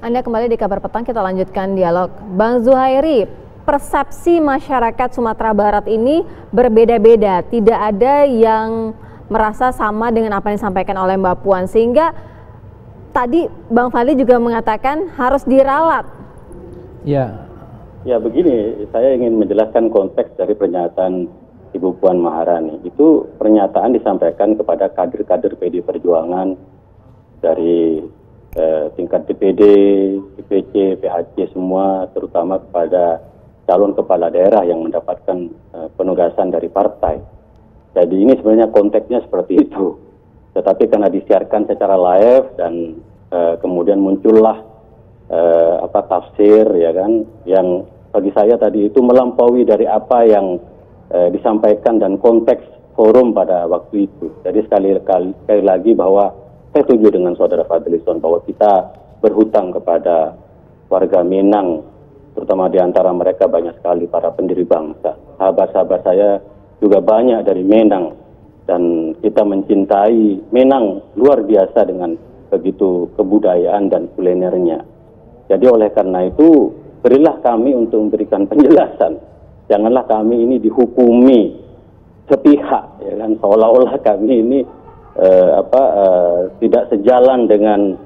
Anda kembali di Kabar Petang, kita lanjutkan dialog. Bang Zuhairi, persepsi masyarakat Sumatera Barat ini berbeda-beda. Tidak ada yang merasa sama dengan apa yang disampaikan oleh Mbak Puan. Sehingga tadi Bang Fadli juga mengatakan harus diralat. Ya begini, saya ingin menjelaskan konteks dari pernyataan Ibu Puan Maharani. Itu pernyataan disampaikan kepada kader-kader PD Perjuangan dari tingkat DPD, DPC, PAC semua, terutama kepada calon kepala daerah yang mendapatkan penugasan dari partai. Jadi ini sebenarnya konteksnya seperti itu. Tetapi karena disiarkan secara live dan kemudian muncullah tafsir, ya kan, yang bagi saya tadi itu melampaui dari apa yang disampaikan dan konteks forum pada waktu itu. Jadi sekali lagi bahwa saya setuju dengan Saudara Fadlison bahwa kita berhutang kepada warga Minang, terutama di antara mereka banyak sekali para pendiri bangsa. Sahabat-sahabat saya juga banyak dari Minang, dan kita mencintai Minang luar biasa dengan begitu kebudayaan dan kulinernya. Jadi oleh karena itu, berilah kami untuk memberikan penjelasan. Janganlah kami ini dihukumi sepihak, ya kan, seolah-olah kami ini tidak sejalan dengan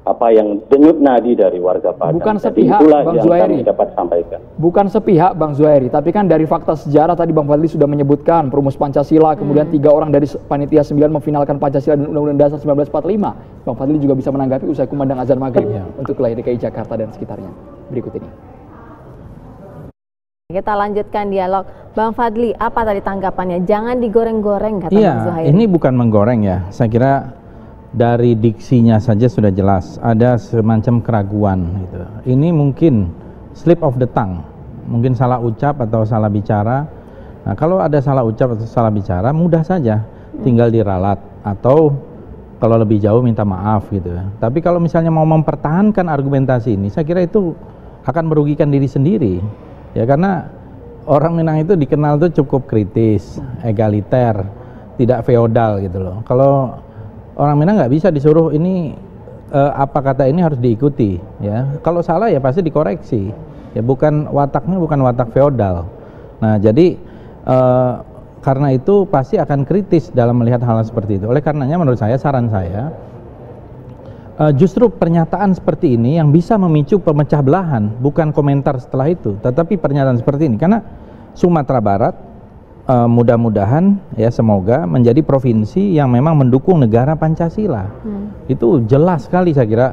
apa yang denyut nadi dari warga Padang. Bukan sepihak, Bang Zuhairi. Dapat sampaikan. Bukan sepihak, Bang Zuhairi. Tapi kan dari fakta sejarah tadi Bang Fadli sudah menyebutkan perumus Pancasila, kemudian 3 orang dari panitia 9 memfinalkan Pancasila dan Undang-Undang Dasar 1945. Bang Fadli juga bisa menanggapi usai kumandang azan maghrib untuk wilayah DKI Jakarta dan sekitarnya. Berikut ini. Kita lanjutkan dialog. Bang Fadli, apa tadi tanggapannya? Jangan digoreng-goreng, kata Bang Zuhairi. Ini bukan menggoreng ya. Saya kira dari diksinya saja sudah jelas ada semacam keraguan gitu. Ini mungkin slip of the tongue, mungkin salah ucap atau salah bicara. Nah, kalau ada salah ucap atau salah bicara, mudah saja tinggal diralat atau kalau lebih jauh minta maaf gitu ya. Tapi kalau misalnya mau mempertahankan argumentasi ini, saya kira itu akan merugikan diri sendiri. Ya, karena orang Minang itu dikenal tuh cukup kritis, egaliter, tidak feodal gitu loh. Kalau orang Minang nggak bisa disuruh ini apa kata ini harus diikuti, ya. Kalau salah ya pasti dikoreksi. Ya, wataknya bukan watak feodal. Nah, jadi karena itu pasti akan kritis dalam melihat hal seperti itu. Oleh karenanya menurut saya, saran saya, justru pernyataan seperti ini yang bisa memicu pemecah belahan, bukan komentar setelah itu, tetapi pernyataan seperti ini. Karena Sumatera Barat mudah-mudahan ya semoga menjadi provinsi yang memang mendukung negara Pancasila. Itu jelas sekali saya kira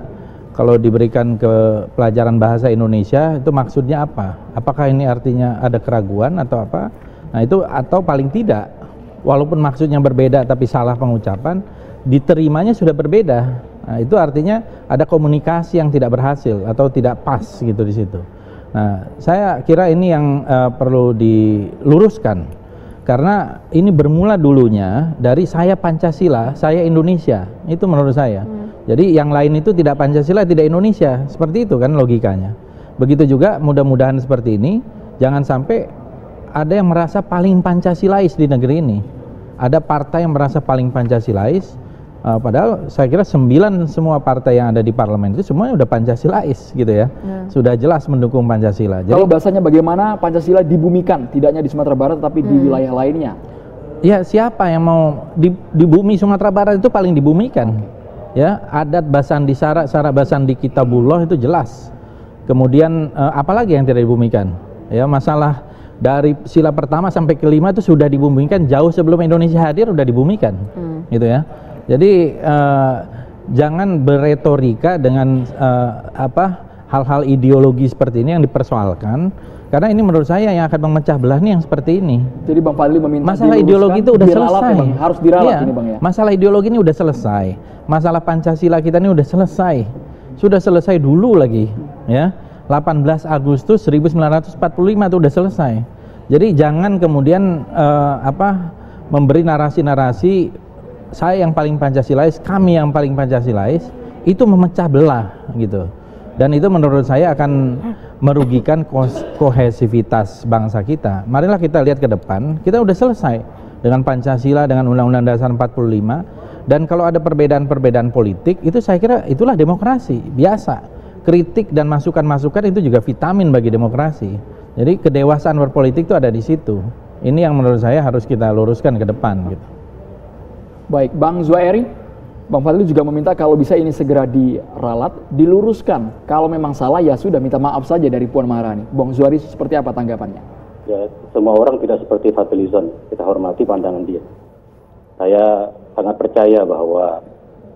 kalau diberikan ke pelajaran bahasa Indonesia itu maksudnya apa? Apakah ini artinya ada keraguan atau apa? Nah itu, atau paling tidak walaupun maksudnya berbeda tapi salah pengucapan, diterimanya sudah berbeda. Nah, itu artinya ada komunikasi yang tidak berhasil atau tidak pas gitu di situ. Nah, saya kira ini yang perlu diluruskan karena ini bermula dulunya dari saya Pancasila, saya Indonesia. Itu menurut saya. Jadi yang lain itu tidak Pancasila, tidak Indonesia. Seperti itu kan logikanya. Begitu juga mudah-mudahan seperti ini, jangan sampai ada yang merasa paling Pancasilais di negeri ini. Ada partai yang merasa paling Pancasilais. Padahal saya kira 9 semua partai yang ada di parlemen itu semuanya udah Pancasilais gitu ya. Sudah jelas mendukung Pancasila. Jadi, kalau bahasanya bagaimana Pancasila dibumikan, tidak hanya di Sumatera Barat tapi di wilayah lainnya. Ya, siapa yang mau di bumi Sumatera Barat itu paling dibumikan. Ya, adat Basandi Sara Basandi Kitabullah itu jelas. Kemudian apalagi yang tidak dibumikan? Ya, masalah dari sila pertama sampai kelima itu sudah dibumikan jauh sebelum Indonesia hadir, sudah dibumikan. Gitu ya. Jadi jangan beretorika dengan hal-hal ideologi seperti ini yang dipersoalkan, karena ini menurut saya yang akan memecah belah nih yang seperti ini. Jadi Bang Fadli meminta masalah ideologi itu udah selesai. Ya, harus diralat ini Bang ya. Masalah ideologi ini udah selesai. Masalah Pancasila kita ini udah selesai. Sudah selesai dulu lagi, ya. 18 Agustus 1945 itu udah selesai. Jadi jangan kemudian memberi narasi-narasi saya yang paling Pancasilais, kami yang paling Pancasilais, itu memecah belah gitu. Dan itu menurut saya akan merugikan kohesivitas bangsa kita. Marilah kita lihat ke depan, kita udah selesai dengan Pancasila, dengan Undang-Undang Dasar 45. Dan kalau ada perbedaan-perbedaan politik, itu saya kira itulah demokrasi biasa. Kritik dan masukan-masukan itu juga vitamin bagi demokrasi. Jadi kedewasaan berpolitik itu ada di situ. Ini yang menurut saya harus kita luruskan ke depan gitu. Baik, Bang Zuhairi, Bang Fadli juga meminta kalau bisa ini segera diralat, diluruskan. Kalau memang salah ya sudah minta maaf saja dari Puan Maharani. Bang Zuhairi seperti apa tanggapannya? Ya, semua orang tidak seperti Fadlizon. Kita hormati pandangan dia. Saya sangat percaya bahwa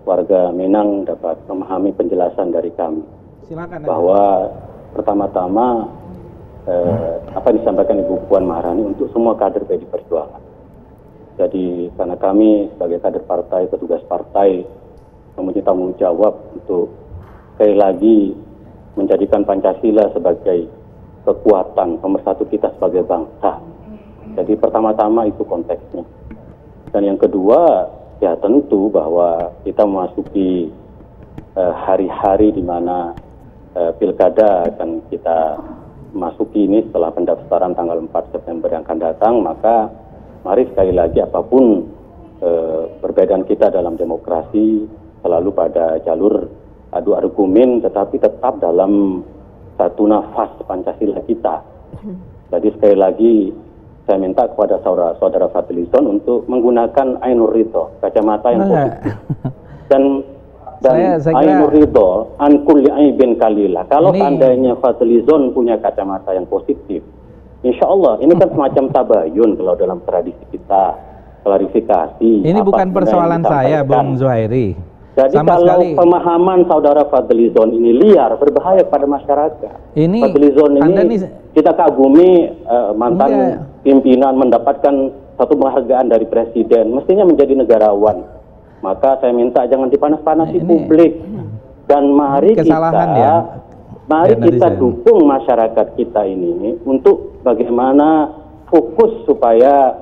warga Minang dapat memahami penjelasan dari kami. Silakan. Bahwa pertama-tama apa yang disampaikan Ibu Puan Maharani untuk semua kader PDI Perjuangan. Jadi karena kami sebagai kader partai, petugas partai mempunyai tanggung jawab untuk sekali lagi menjadikan Pancasila sebagai kekuatan pemersatu kita sebagai bangsa. Jadi pertama-tama itu konteksnya. Dan yang kedua, ya tentu bahwa kita memasuki hari-hari di mana pilkada akan kita masuki ini setelah pendaftaran tanggal 4 September yang akan datang, maka mari sekali lagi apapun perbedaan kita dalam demokrasi selalu pada jalur adu argumen, tetapi tetap dalam satu nafas Pancasila kita. Jadi sekali lagi saya minta kepada saudara Fadlizon untuk menggunakan Ainur Ridho, kacamata yang positif. Dan Ainur Ridho an kulli aibin kalila. Kalau seandainya Fadlizon punya kacamata yang positif, insya Allah ini kan semacam tabayun kalau dalam tradisi kita, klarifikasi. Ini bukan persoalan saya, Bung Zuhairi. Jadi sama kalau sekali, pemahaman saudara Fadlizon ini liar, berbahaya pada masyarakat. Ini Fadlizon ini kita kagumi mantan pimpinan mendapatkan satu penghargaan dari presiden, mestinya menjadi negarawan. Maka saya minta jangan dipanas-panasi publik. Dan mari kita dukung masyarakat kita ini untuk bagaimana fokus supaya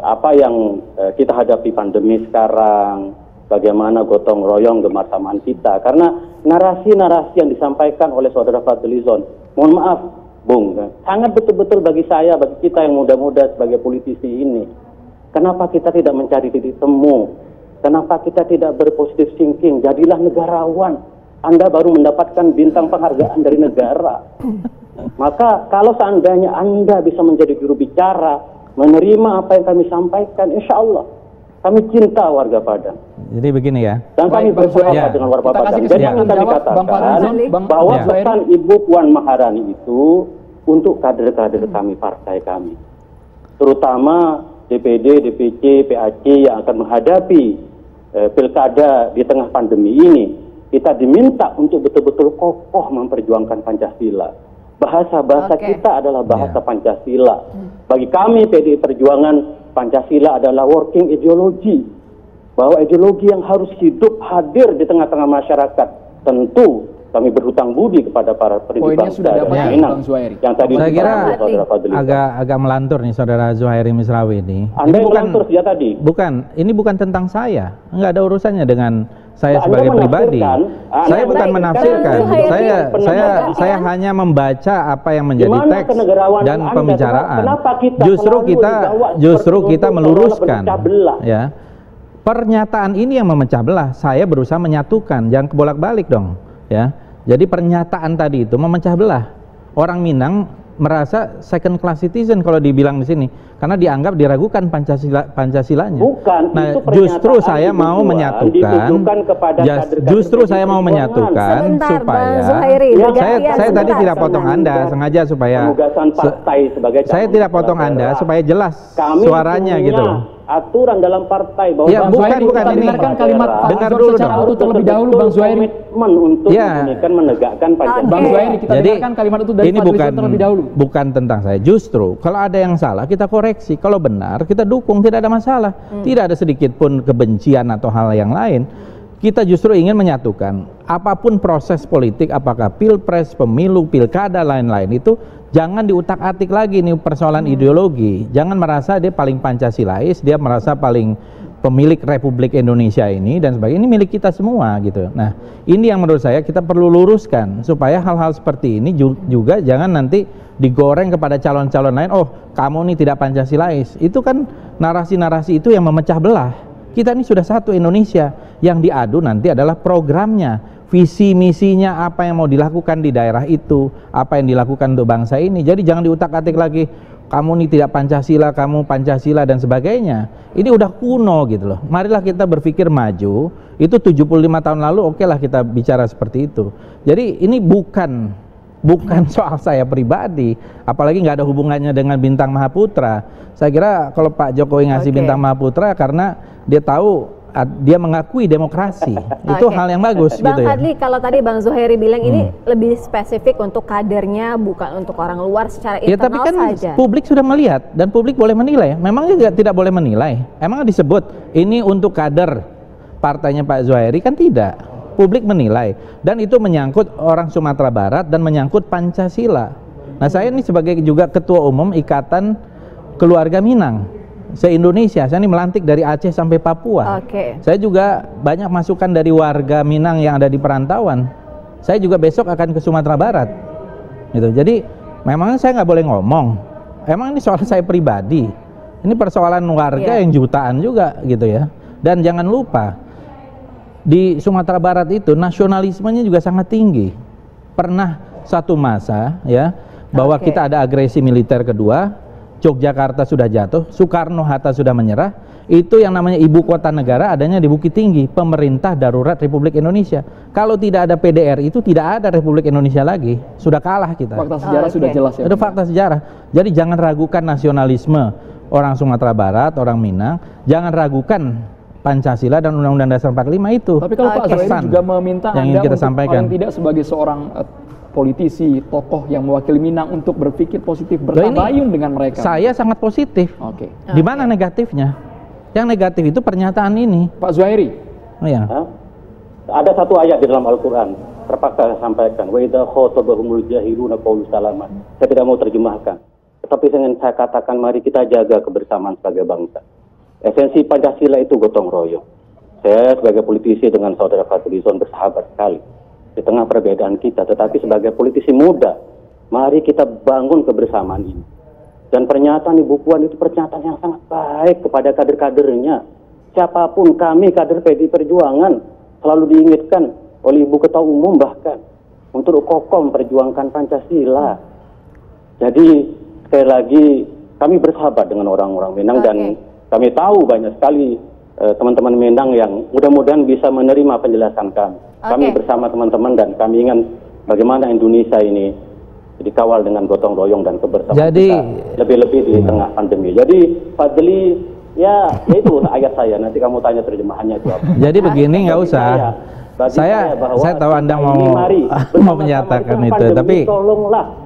apa yang kita hadapi pandemi sekarang, bagaimana gotong royong kebersamaan kita. Karena narasi-narasi yang disampaikan oleh saudara Fadlizon, mohon maaf Bung, sangat betul-betul bagi saya, bagi kita yang muda-muda sebagai politisi ini, kenapa kita tidak mencari titik temu? Kenapa kita tidak berpositif thinking? Jadilah negarawan. Anda baru mendapatkan bintang penghargaan dari negara. Maka kalau seandainya Anda bisa menjadi juru bicara, menerima apa yang kami sampaikan, insya Allah kami cinta warga Padang. Jadi begini ya. Dan kami bersahabat dengan warga Padang. Dan yang akan dikatakan bahwa pesan Ibu Puan Maharani itu untuk kader-kader kami, partai kami. Terutama DPD, DPC, PAC yang akan menghadapi pilkada di tengah pandemi ini. Kita diminta untuk betul-betul kokoh memperjuangkan Pancasila. Bahasa-bahasa kita adalah bahasa Pancasila. Bagi kami PDI Perjuangan, Pancasila adalah working ideologi. Bahwa ideologi yang harus hidup hadir di tengah-tengah masyarakat. Tentu kami berhutang budi kepada para pendidik bangsa dan Minang. Yang tadi saya kira agak melantur nih saudara Zuhairi Misrawi ini. Anda yang melantur sejak tadi. Bukan, ini bukan tentang saya. Enggak ada urusannya dengan saya sebagai pribadi. Saya bukan menafsirkan. Saya hanya membaca apa yang menjadi teks dan pembicaraan. Justru kita meluruskan. Ya. Pernyataan ini yang memecah belah. Saya berusaha menyatukan, jangan kebolak-balik dong. Ya. Jadi pernyataan tadi itu memecah belah. Orang Minang merasa second class citizen kalau dibilang di sini karena dianggap diragukan Pancasilanya. Bukan, nah, justru saya mau menyatukan. Justru saya mau menyatukan supaya saya tadi tidak potong Anda sengaja supaya saya tidak potong Anda supaya jelas suaranya gitu. Aturan dalam partai bahwa bukan ini kalimat dengar dulu dong terlebih dahulu Bang Zuhairi untuk menegakkan Pancasila. Bang Zuhairi kita dengarkan kalimat itu dari Fadlizon terlebih dahulu. Bukan tentang saya, justru kalau ada yang salah kita koreksi, kalau benar kita dukung, tidak ada masalah. Tidak ada sedikit pun kebencian atau hal yang lain. Kita justru ingin menyatukan apapun proses politik, apakah pilpres, pemilu, pilkada, lain-lain itu jangan diutak-atik lagi nih persoalan ideologi. Jangan merasa dia paling Pancasilais, dia merasa paling pemilik Republik Indonesia ini dan sebagainya. Ini milik kita semua gitu. Nah, ini yang menurut saya kita perlu luruskan supaya hal-hal seperti ini juga jangan nanti digoreng kepada calon-calon lain. Oh, kamu ini tidak Pancasilais. Itu kan narasi-narasi itu yang memecah belah. Kita ini sudah satu Indonesia. Yang diadu nanti adalah programnya, visi misinya, apa yang mau dilakukan di daerah itu, apa yang dilakukan untuk bangsa ini. Jadi jangan diutak-atik lagi, kamu ini tidak Pancasila, kamu Pancasila dan sebagainya. Ini udah kuno gitu loh. Marilah kita berpikir maju. Itu 75 tahun lalu, oke lah kita bicara seperti itu. Jadi ini bukan soal saya pribadi, apalagi nggak ada hubungannya dengan Bintang Mahaputra. Saya kira kalau Pak Jokowi ngasih Bintang Mahaputra karena dia tahu, dia mengakui demokrasi. Itu hal yang bagus. Bang gitu Fadli, ya. kalau tadi Bang Zuhairi bilang ini lebih spesifik untuk kadernya, bukan untuk orang luar secara internal tapi kan saja. Publik sudah melihat dan publik boleh menilai. Memang juga tidak boleh menilai. Emang disebut ini untuk kader partainya Pak Zuhairi, kan tidak. Publik menilai dan itu menyangkut orang Sumatera Barat dan menyangkut Pancasila. Nah, saya ini sebagai juga ketua umum Ikatan Keluarga Minang se-Indonesia, saya ini melantik dari Aceh sampai Papua. Saya juga banyak masukan dari warga Minang yang ada di perantauan. Saya juga besok akan ke Sumatera Barat gitu. Jadi memang saya nggak boleh ngomong, emang ini soal saya pribadi, ini persoalan warga yang jutaan juga gitu ya. Dan jangan lupa di Sumatera Barat itu nasionalismenya juga sangat tinggi. Pernah satu masa ya bahwa kita ada agresi militer kedua, Yogyakarta sudah jatuh, Soekarno-Hatta sudah menyerah, itu yang namanya ibu kota negara adanya di Bukit Tinggi, pemerintah darurat Republik Indonesia. Kalau tidak ada PDR itu tidak ada Republik Indonesia lagi, sudah kalah kita. Fakta sejarah sudah jelas ya. Itu fakta sejarah. Jadi jangan ragukan nasionalisme orang Sumatera Barat, orang Minang, jangan ragukan Pancasila dan Undang-Undang Dasar 45 itu. Tapi kalau Pak Zuhairi juga meminta Anda untuk paling tidak sebagai seorang politisi, tokoh yang mewakili Minang untuk berpikir positif, bertabayun dengan mereka. Saya sangat positif. Di mana negatifnya? Yang negatif itu pernyataan ini. Pak Zuhairi. Ada satu ayat di dalam Al-Quran, terpaksa saya sampaikan. Wa idza khatabahumul jahiluna qalu salama. Saya tidak mau terjemahkan. Tetapi ingin saya katakan, mari kita jaga kebersamaan sebagai bangsa. Esensi Pancasila itu gotong royong. Saya sebagai politisi dengan saudara Fadlizon bersahabat sekali di tengah perbedaan kita, tetapi sebagai politisi muda, mari kita bangun kebersamaan ini. Dan pernyataan Ibu Puan itu pernyataan yang sangat baik kepada kader-kadernya. Siapapun kami kader PDI Perjuangan selalu diingatkan oleh Ibu Ketua Umum bahkan untuk kokoh memperjuangkan Pancasila. Jadi sekali lagi kami bersahabat dengan orang-orang Minang dan kami tahu banyak sekali teman-teman Minang yang mudah-mudahan bisa menerima penjelasan kami. Kami bersama teman-teman dan kami ingin bagaimana Indonesia ini dikawal dengan gotong royong dan kebersamaan. Jadi lebih-lebih di tengah pandemi. Jadi Fadli, ya itu ayat saya. Nanti kamu tanya terjemahannya itu apa. Jadi begini, nggak usah. Saya tahu Anda mau menyatakan itu, tapi tolonglah.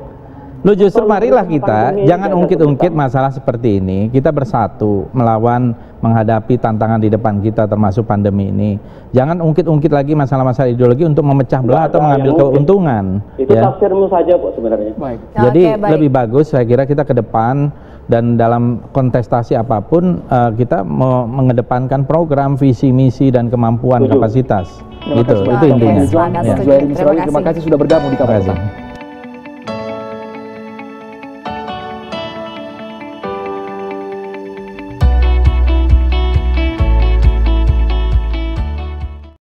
Lu justru marilah kita jangan ungkit-ungkit masalah seperti ini. Kita bersatu melawan menghadapi tantangan di depan kita termasuk pandemi ini. Jangan ungkit-ungkit lagi masalah-masalah ideologi untuk memecah belah atau mengambil keuntungan. Itu tafsirmu saja kok sebenarnya. Jadi lebih bagus saya kira kita ke depan dan dalam kontestasi apapun kita mengedepankan program, visi, misi dan kemampuan kapasitas. Itu intinya. Terima kasih sudah bergabung di KPR.